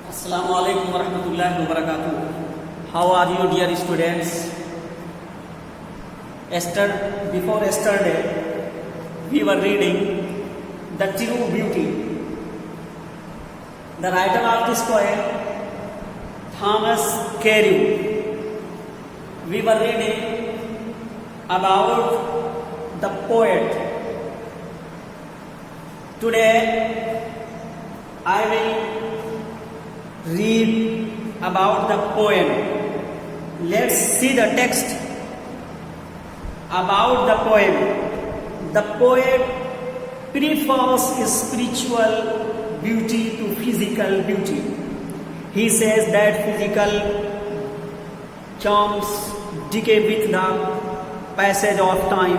Assalamu alaikum warahmatullahi wabarakatuh. How are you, dear students? Before yesterday, we were reading The True Beauty. The writer of this poem, Thomas Carew. We were reading about the poet. Today, I will read about the poem. Let's see the text about the poem. The poet prefers spiritual beauty to physical beauty. He says that physical charms decay with the passage of time,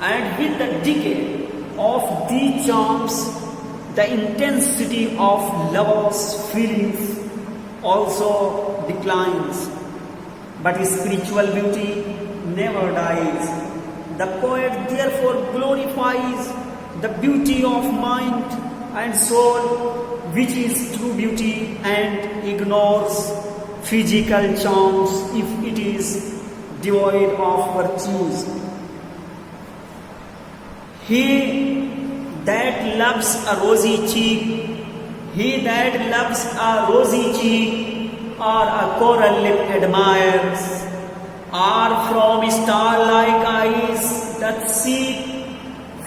and with the decay of these charms, the intensity of lovers' feelings also declines. But spiritual beauty never dies. The poet therefore glorifies the beauty of mind and soul, which is true beauty, and ignores physical charms if it is devoid of virtues. He that loves a rosy cheek, or a coral lip admires, or from star-like eyes doth seek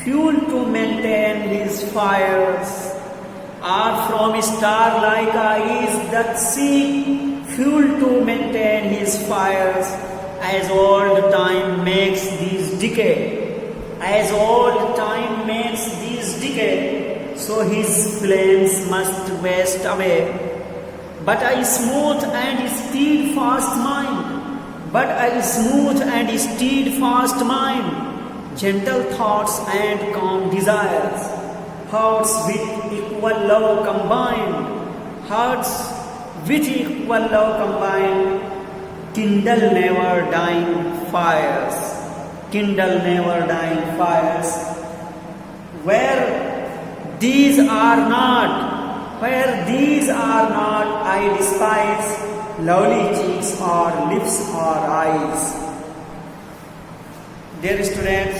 fuel to maintain his fires, or from star-like eyes doth seek fuel to maintain his fires, as old time makes these decay. As old time makes these decay, so his flames must waste away. But a smooth and steadfast mind, gentle thoughts and calm desires, hearts with equal love combined, kindle never dying fires. Where these are not, I despise lovely cheeks or lips or eyes. Dear students,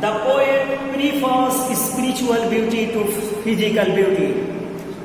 The poet prefers spiritual beauty to physical beauty.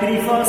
prefers,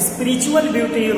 spiritual beauty,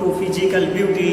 to physical beauty,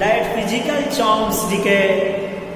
that physical charms decay,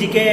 decay,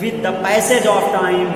with the passage of time,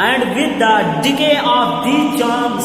And with the decay of these charms,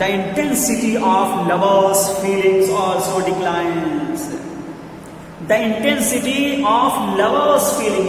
the intensity of lovers' feelings also declines. The intensity of lovers' feeling,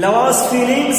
lovers' feelings,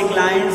declines,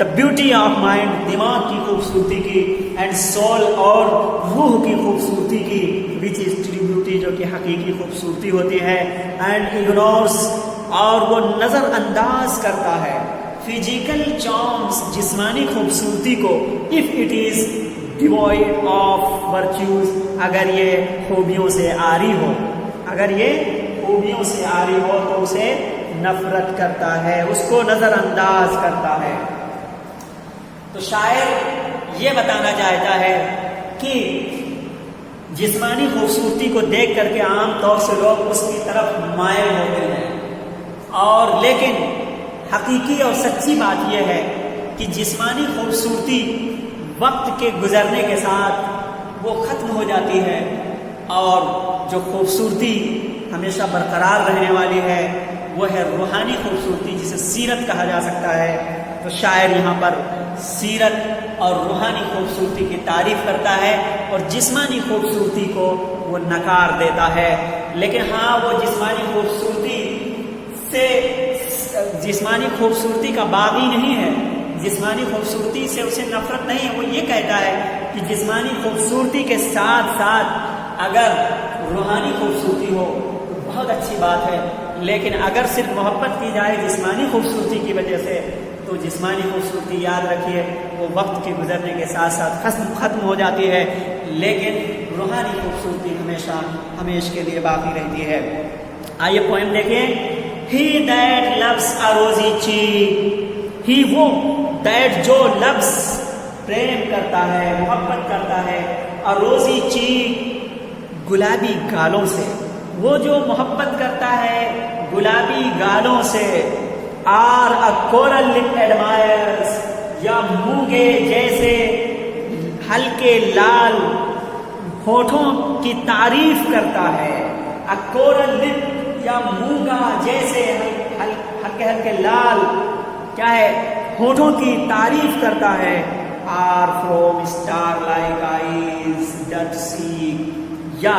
the beauty of mind, دماغ کی خوبصورتی کی، and civil اور روح کی خوبصورتی کی، وچ is true beauty جو کہ حقیقی خوبصورتی ہوتی ہے، اینڈ اگنورس اور وہ نظر انداز کرتا ہے فزیکل چارمز جسمانی خوبصورتی کو، if it is divide of virtues اگر یہ خوبیوں سے عاری ہو، اگر یہ خوبیوں سے عاری ہو تو اسے نفرت کرتا ہے، اس کو نظر انداز کرتا ہے۔ تو شاعر یہ بتانا چاہتا ہے کہ جسمانی خوبصورتی کو دیکھ کر کے عام طور سے لوگ اس کی طرف مائل ہوتے ہیں، اور لیکن حقیقی اور سچی بات یہ ہے کہ جسمانی خوبصورتی وقت کے گزرنے کے ساتھ وہ ختم ہو جاتی ہے، اور جو خوبصورتی ہمیشہ برقرار رہنے والی ہے وہ ہے روحانی خوبصورتی، جسے سیرت کہا جا سکتا ہے۔ تو شاعر یہاں پر سیرت اور روحانی خوبصورتی کی تعریف کرتا ہے، اور جسمانی خوبصورتی کو وہ نکار دیتا ہے۔ لیکن ہاں، وہ جسمانی خوبصورتی کا باغی نہیں ہے، جسمانی خوبصورتی سے اسے نفرت نہیں ہے۔ وہ یہ کہتا ہے کہ جسمانی خوبصورتی کے ساتھ ساتھ اگر روحانی خوبصورتی ہو تو بہت اچھی بات ہے، لیکن اگر صرف محبت کی جائے جسمانی خوبصورتی کی وجہ سے تو جسمانی خوبصورتی یاد رکھیے وہ وقت کے گزرنے کے ساتھ ساتھ ختم ہو جاتی ہے، لیکن روحانی خوبصورتی ہمیشہ کے لیے باقی رہتی ہے۔ آئیے پوئم دیکھیں۔ He that loves a rosy cheek، he وہ that جو لفظ پریم کرتا ہے، محبت کرتا ہے، a rosy cheek گلابی گالوں سے، وہ جو محبت کرتا ہے گلابی گالوں سے، اور a coral lip admires یا موگے جیسے ہلکے لال ہونٹوں کی تعریف کرتا ہے، a coral lip یا موگا جیسے ہلکے ہلکے لال کیا ہے ہونٹوں کی تعریف کرتا ہے، are from star like eyes did seek یا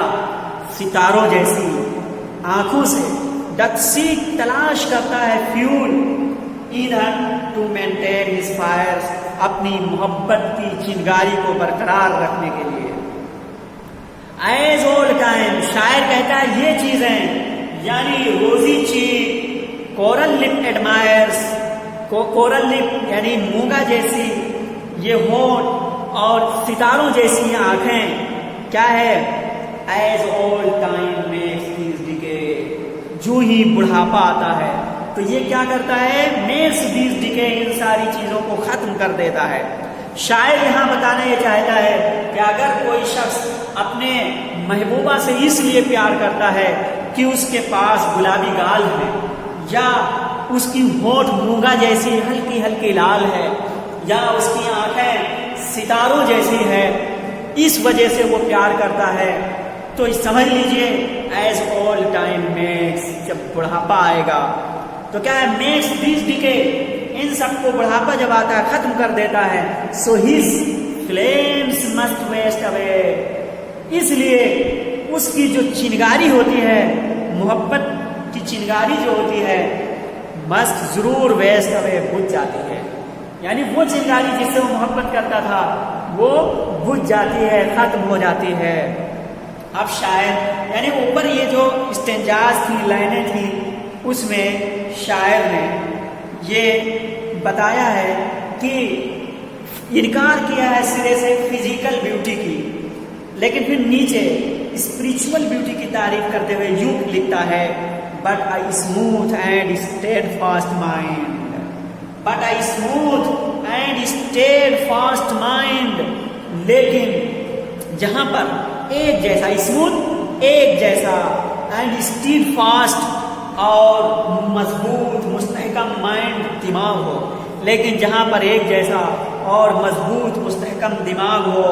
ستاروں جیسی آنکھوں سے، ڈٹ سیک تلاش کرتا ہے، فیول ایندھن ٹو مینٹین ہز فائرز اپنی محبت کی چنگاری کو برقرار رکھنے کے لیے۔ ایز اولڈ ٹائم شاعر کہتا ہے یہ چیزیں یعنی rosy cheek, coral lip admirers, coral lip یعنی مونگا جیسی یہ ہونٹ اور ستاروں جیسی آنکھیں کیا ہے، as old time makes these decay, جو ہی بڑھاپا آتا ہے تو یہ کیا کرتا ہے، میکس دیز ڈیکے، ان ساری چیزوں کو ختم کر دیتا ہے۔ شاعر یہاں بتانا یہ چاہتا ہے کہ اگر کوئی شخص اپنے محبوبہ سے اس لیے پیار کرتا ہے کہ اس کے پاس گلابی گال ہے یا اس کی ہونٹ مونگا جیسی ہلکی ہلکی لال ہے یا اس کی آنکھیں ستاروں جیسی ہے، اس وجہ سے وہ پیار کرتا ہے، تو سمجھ لیجئے ایز اول ٹائم میکس، جب بڑھاپا آئے گا تو کیا ہے، میکس دیز ڈیکے، ان سب کو بڑھاپا جب آتا ہے ختم کر دیتا ہے، سو ہز فلیمز مسٹ ویسٹ اوے، اس لیے اس کی جو چنگاری ہوتی ہے، محبت کی چنگاری جو ہوتی ہے، مست ضرور ویسٹ اوے، بجھ جاتی ہے، یعنی وہ چنگاری جس سے وہ محبت کرتا تھا وہ بجھ جاتی ہے، ختم ہو جاتی ہے۔ اب شاعر یعنی اوپر یہ جو استنجاز تھی، لائنیں تھی، اس میں شاعر نے یہ بتایا ہے کہ انکار کیا ہے سرے سے فزیکل بیوٹی کی، لیکن پھر نیچے اسپریچول بیوٹی کی تعریف کرتے ہوئے یوں لکھتا ہے، but I smooth and steadfast mind, but I smooth and steadfast mind, لیکن جہاں پر ایک جیسا اسموتھ ایک جیسا اینڈ اسٹیڈ فاسٹ اور مضبوط مستحکم مائنڈ دماغ ہو، لیکن جہاں پر ایک جیسا اور مضبوط مستحکم دماغ ہو،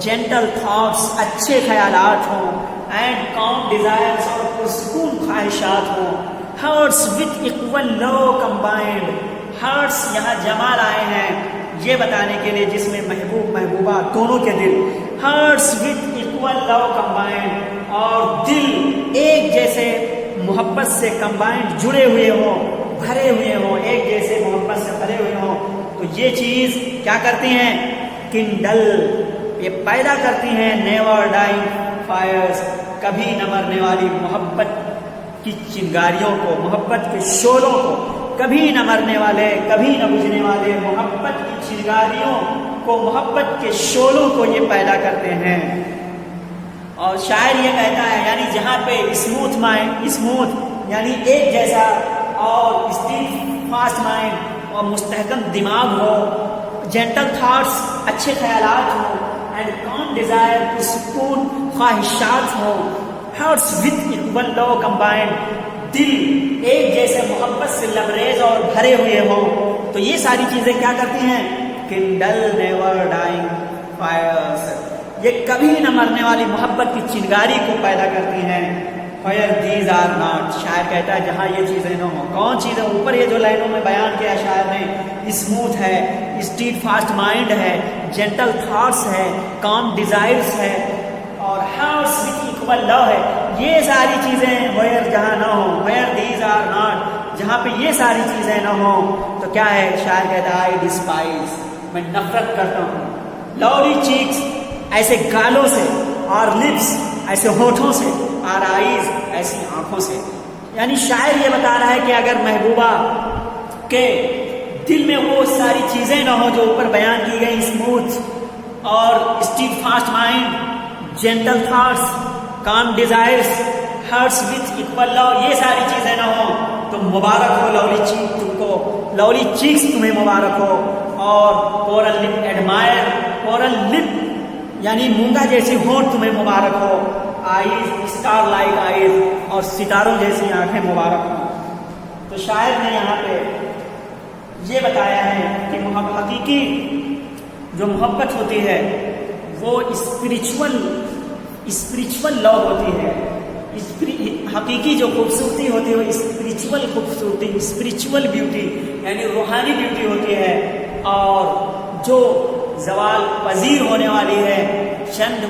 جینٹل تھاٹس اچھے خیالات ہوں، اینڈ کام ڈیزائرز اور پرسکون خواہشات ہوں، hearts with equal love combined, hearts یہاں جمع لائے ہیں یہ بتانے کے لیے جس میں محبوب محبوبہ دونوں کے دل، hearts with equal love combined, اور دل ایک جیسے محبت سے کمبائنڈ جڑے ہوئے ہوں، بھرے ہوئے ہوں، ایک جیسے محبت سے بھرے ہوئے ہوں، تو تو یہ چیز کیا کرتی ہیں؟ کنڈل، یہ پیدا کرتی ہیں نیور ڈائنگ فائرز، کبھی نہ مرنے والی محبت کی چنگاریوں کو، محبت کے شعلوں کو، کبھی نہ مرنے والے، کبھی نہ بجھنے والے محبت کی چنگاریوں کو، محبت کے شعلوں کو یہ پیدا کرتے ہیں۔ اور شاعر یہ کہتا ہے یعنی جہاں پہ اسموتھ مائنڈ، اسموتھ یعنی ایک جیسا، اور اسٹیل فاسٹ مائنڈ اور مستحکم دماغ ہو، جینٹل تھاٹس اچھے خیالات ہوں، اینڈ کام ڈیزائر سکون خواہشات ہوں، hearts with equal love combined, دل ایک جیسے محبت سے لبریز اور بھرے ہوئے ہوں، تو یہ ساری چیزیں کیا کرتی ہیں؟ کنڈل نیور ڈائنگ فائرز، یہ کبھی نہ مرنے والی محبت کی چنگاری کو پیدا کرتی ہیں۔ فائر دیز آر ناٹ، شاعر کہتا ہے جہاں یہ چیزیں نہ ہوں۔ کون چیزیں؟ اوپر یہ جو لائنوں میں بیان کیا شاعر نے، اسموتھ ہے، اسٹیڈ فاسٹ مائنڈ ہے، جینٹل تھاٹس ہے، کام ڈیزائرز ہے، اور ہارٹس وتھ اکول لو ہے، یہ ساری چیزیں ویئر جہاں نہ ہوں، ویئر دیز آر ناٹ، جہاں پہ یہ ساری چیزیں نہ ہوں تو کیا ہے؟ شاعر کہتا ہے آئی ڈسپائز، میں نفرت کرتا ہوں۔ لولی چیکس، ایسے گالوں سے، اور لپس، ایسے ہونٹوں سے، اور آئیز، ایسی آنکھوں سے، یعنی شاعر یہ بتا رہا ہے کہ اگر محبوبہ کے دل میں وہ ساری چیزیں نہ ہوں جو اوپر بیان کی گئی، اسموتھ اور steadfast mind, gentle thoughts, calm desires, hearts with equal love, یہ ساری چیزیں نہ ہوں تو مبارک ہو لولی چیک تم کو، لولی چیکس تمہیں مبارک ہو، اور coral lip admire, coral lip یعنی مونگا جیسی ہونٹ تمہیں مبارک ہو، آئیز اسٹار لائک آئیز، اور ستاروں جیسی آنکھیں مبارک ہوں۔ تو شاعر نے یہاں پہ یہ بتایا ہے کہ حقیقی جو محبت ہوتی ہے وہ اسپریچول لو ہوتی ہے، حقیقی جو خوبصورتی ہوتی ہے وہ اسپریچول خوبصورتی، اسپریچول بیوٹی یعنی روحانی بیوٹی ہوتی ہے، اور جو زوال پذیر ہونے والی ہے، چند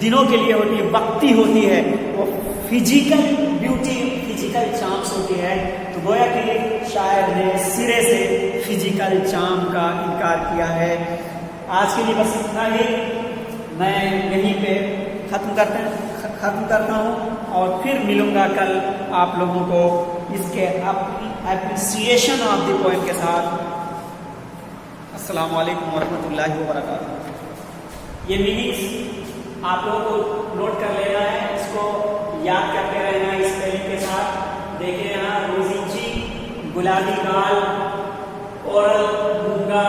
دنوں کے لیے ہوتی ہے، وقتی ہوتی ہے، وہ فزیکل بیوٹی، فزیکل چارمز ہوتی ہے۔ تو گویا کہ شاعر نے سرے سے فزیکل چارم کا انکار کیا ہے۔ آج کے لیے بس اتنا ہی، میں یہیں پہ ختم کرتا ہوں، اور پھر ملوں گا کل آپ لوگوں کو اس کے اپریسیشن آف دی پوئم کے ساتھ۔ السلام علیکم ورحمۃ اللہ وبرکاتہ۔ یہ میننگس آپ لوگوں کو نوٹ کر لینا ہے، اس کو یاد کرتے رہنا ہے اسپیلنگ کے ساتھ۔ دیکھیں یہاں روزی چیک، گلابی گال، اورل گونگا،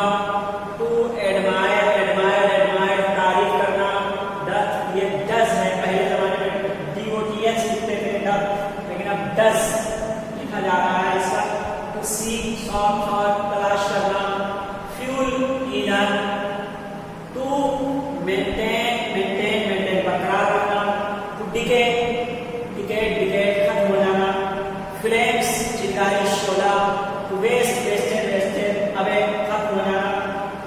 ٹو ایڈمائر، ایڈمائر ایڈمائر تعریف کرنا، ڈت یہ ڈز ہے، پہلے زمانے میں DOTS لکھتے تھے ڈت، لیکن اب ڈز لکھا جا رہا ہے اس کا۔ ٹو سیک ساف اور تلاش کرنا، فیول ایندھن، ٹو مینٹین برقرار رکھنا، ٹو ڈیکیڈ ختم ہو جانا، فلیمس چنگاری شعلہ، ٹو ویسٹڈ اوے ختم ہو جانا،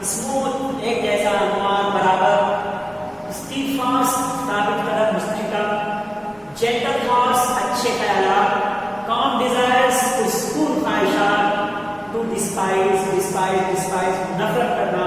اسموتھ ایک جیسا ہموار برابر، اسٹیڈ فاسٹ ثابت قدم مستحکم، جینٹل تھاٹس اچھے خیالات، کام ڈیزائرز پرسکون خواہشات، ٹو ڈسپائز نفرت کرنا،